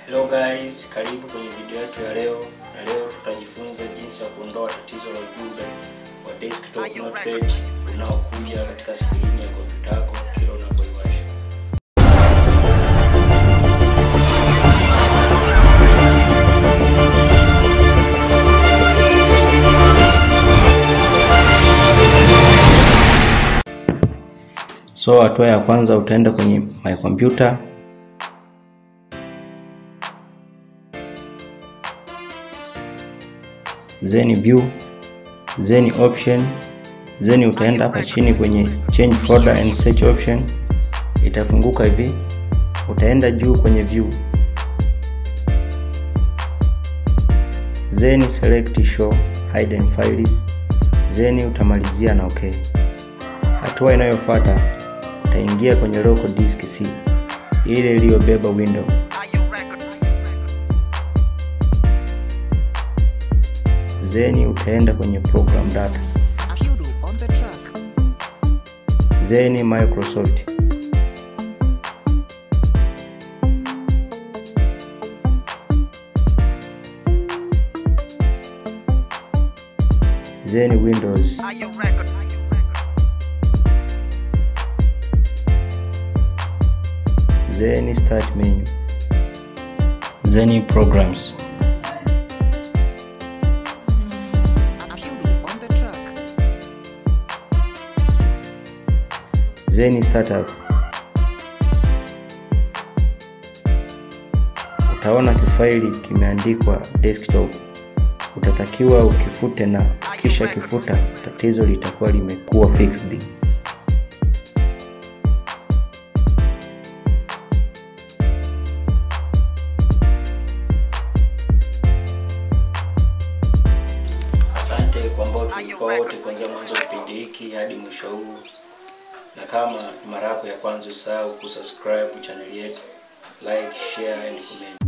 Hello guys, karibu kwenye video yetu ya leo. Na leo tutajifunza jinsi ya kuondoa tatizo la ujumbe wa desktop notepad unaokuja katika skrini ya kompyuta yako kila unapoiwasha. So hatua ya kwanza utaenda kwenye my computer. Then view, then option, then utaenda hapa chini kwenye change folder and search option. Itafunguka hivi. Utaenda juu kwenye view, then select show hidden files, then utamalizia na okay. Hatua inayofuata utaingia kwenye local disk C, ile iliyobeba window. Then utaenda kwenye program data, then Microsoft, then Windows, then start menu, then programs, then startup. Utaona kifaili kimeandikwa desktop. Utatakiwa ukifute, na kisha kifuta tatizo litakuwa limekuwa fixed. Asante kwa ambao tulikuwa wote kuanzia mwanzo wa kipindi hiki hadi mwisho huu. Na kama mara yako ya kwanza usahau kusubscribe channel yetu, like, share and comment.